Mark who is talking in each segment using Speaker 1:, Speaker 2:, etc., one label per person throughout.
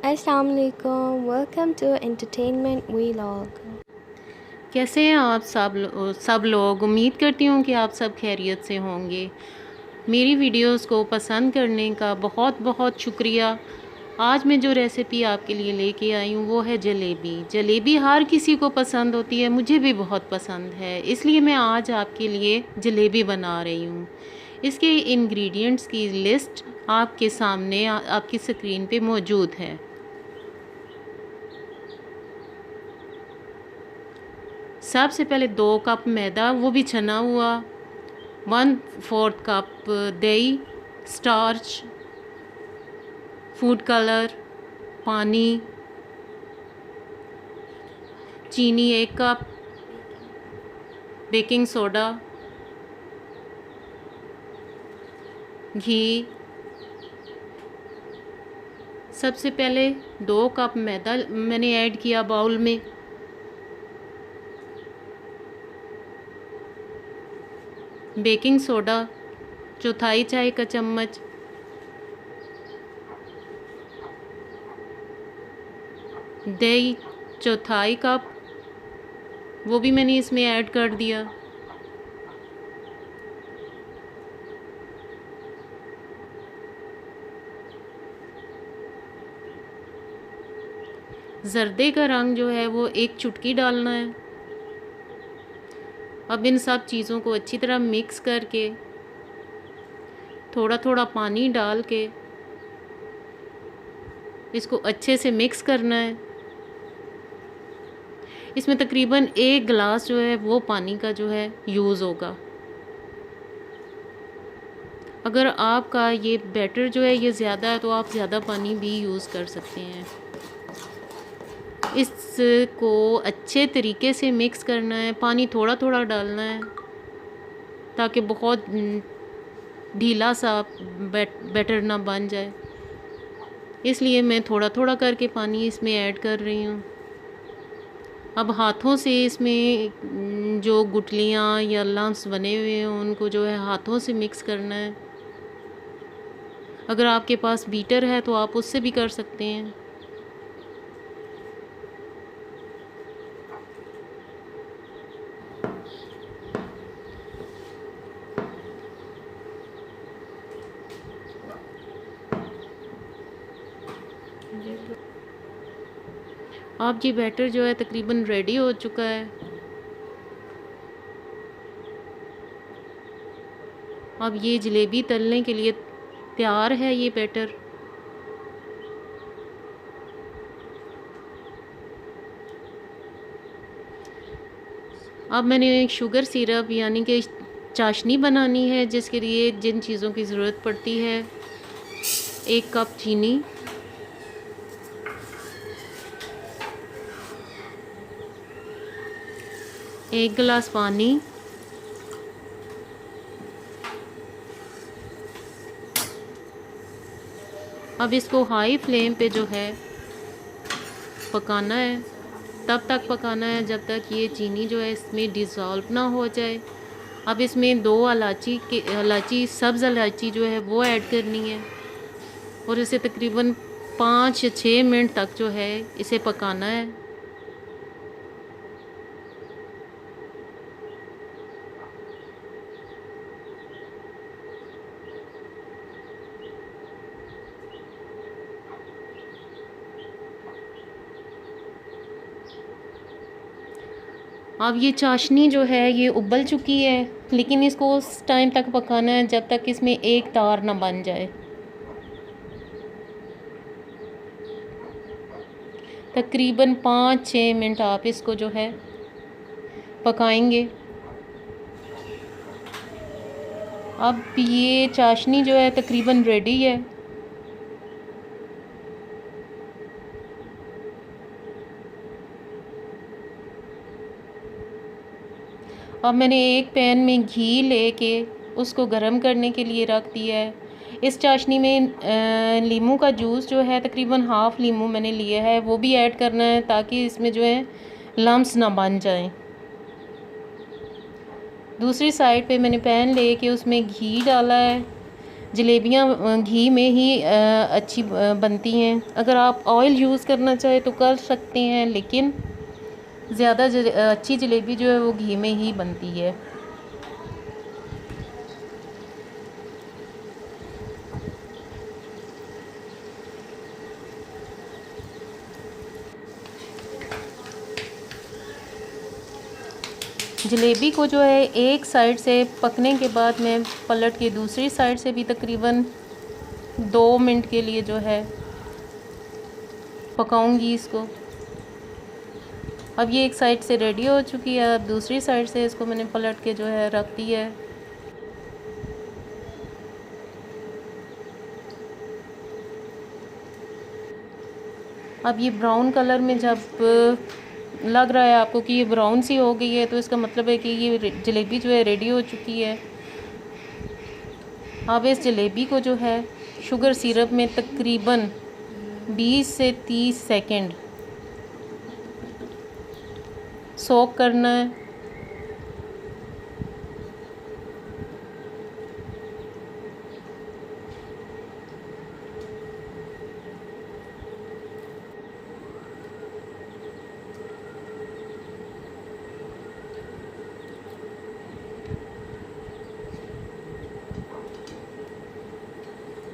Speaker 1: अस्सलाम वालेकुम, welcome to entertainment vlog.
Speaker 2: कैसे हैं आप सब लोग। उम्मीद करती हूँ कि आप सब खैरियत से होंगे। मेरी वीडियोस को पसंद करने का बहुत बहुत शुक्रिया। आज मैं जो रेसिपी आपके लिए लेके आई हूँ वो है जलेबी। जलेबी हर किसी को पसंद होती है, मुझे भी बहुत पसंद है, इसलिए मैं आज आपके लिए जलेबी बना रही हूँ। इसके इंग्रेडिएंट्स की लिस्ट आपके सामने आपकी स्क्रीन पे मौजूद है। सबसे पहले 2 कप मैदा, वो भी छना हुआ, 1/4 कप दही, स्टार्च, फूड कलर, पानी, चीनी 1 कप, बेकिंग सोडा, घी। सबसे पहले 2 कप मैदा मैंने ऐड किया बाउल में। बेकिंग सोडा 1/4 चाय का चम्मच, दही 1/4 कप, वो भी मैंने इसमें ऐड कर दिया। जर्दे का रंग जो है वो 1 चुटकी डालना है। अब इन सब चीज़ों को अच्छी तरह मिक्स करके थोड़ा थोड़ा पानी डाल के इसको अच्छे से मिक्स करना है। इसमें तकरीबन 1 गिलास जो है वो पानी का जो है यूज़ होगा। अगर आपका ये बैटर जो है ये ज़्यादा है तो आप ज़्यादा पानी भी यूज़ कर सकते हैं। इसको अच्छे तरीके से मिक्स करना है, पानी थोड़ा थोड़ा डालना है ताकि बहुत ढीला सा बैटर ना बन जाए, इसलिए मैं थोड़ा थोड़ा करके पानी इसमें ऐड कर रही हूँ। अब हाथों से इसमें जो गुठलियाँ या लम्स बने हुए हैं उनको जो है हाथों से मिक्स करना है। अगर आपके पास बीटर है तो आप उससे भी कर सकते हैं। अब ये बैटर जो है तकरीबन रेडी हो चुका है। अब ये जलेबी तलने के लिए तैयार है ये बैटर। अब मैंने एक शुगर सिरप यानी कि चाशनी बनानी है, जिसके लिए जिन चीज़ों की ज़रूरत पड़ती है, 1 कप चीनी, 1 गिलास पानी, अब इसको हाई फ्लेम पे जो है पकाना है। तब तक पकाना है जब तक ये चीनी जो है इसमें डिज़ोल्व ना हो जाए। अब इसमें 2 इलायची सब्ज़ इलायची जो है वो ऐड करनी है और इसे तकरीबन 5 या 6 मिनट तक जो है इसे पकाना है। अब ये चाशनी जो है ये उबल चुकी है, लेकिन इसको उस टाइम तक पकाना है जब तक इसमें एक तार ना बन जाए। तकरीबन 5-6 मिनट आप इसको जो है पकाएंगे। अब ये चाशनी जो है तकरीबन रेडी है। अब मैंने एक पैन में घी लेके उसको गर्म करने के लिए रख दिया है। इस चाशनी में लीमू का जूस जो है तकरीबन हाफ़ लीमू मैंने लिया है वो भी ऐड करना है ताकि इसमें जो है लम्स ना बन जाएं। दूसरी साइड पे मैंने पैन लेके उसमें घी डाला है। जलेबियाँ घी में ही अच्छी बनती हैं। अगर आप ऑयल यूज़ करना चाहे तो कर सकते हैं, लेकिन ज़्यादा अच्छी जलेबी जो है वो घी में ही बनती है। जलेबी को जो है एक साइड से पकने के बाद मैं पलट के दूसरी साइड से भी तकरीबन 2 मिनट के लिए जो है पकाऊंगी इसको। अब ये एक साइड से रेडी हो चुकी है। अब दूसरी साइड से इसको मैंने पलट के जो है रख दी है। अब ये ब्राउन कलर में जब लग रहा है आपको कि ये ब्राउन सी हो गई है, तो इसका मतलब है कि ये जलेबी जो है रेडी हो चुकी है। अब इस जलेबी को जो है शुगर सिरप में तकरीबन 20 से 30 सेकंड सोक करना है।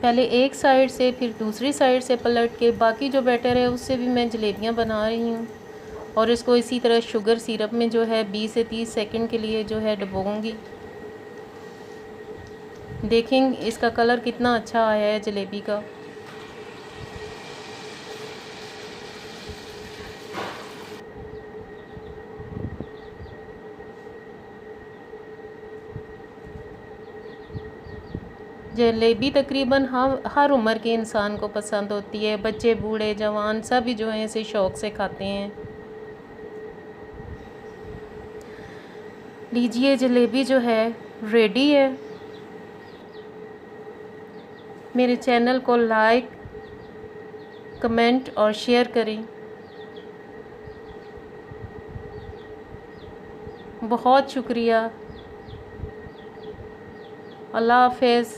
Speaker 2: पहले एक साइड से फिर दूसरी साइड से पलट के बाकी जो बैटर है उससे भी मैं जलेबियां बना रही हूँ, और इसको इसी तरह शुगर सिरप में जो है 20 से 30 सेकंड के लिए जो है डुबोऊंगी। देखें इसका कलर कितना अच्छा आया है जलेबी का। जलेबी तकरीबन हर उम्र के इंसान को पसंद होती है। बच्चे, बूढ़े, जवान सभी जो हैं इसे शौक़ से खाते हैं। लीजिए जलेबी जो है रेडी है। मेरे चैनल को लाइक, कमेंट और शेयर करें। बहुत शुक्रिया। अल्लाह हाफ़िज़।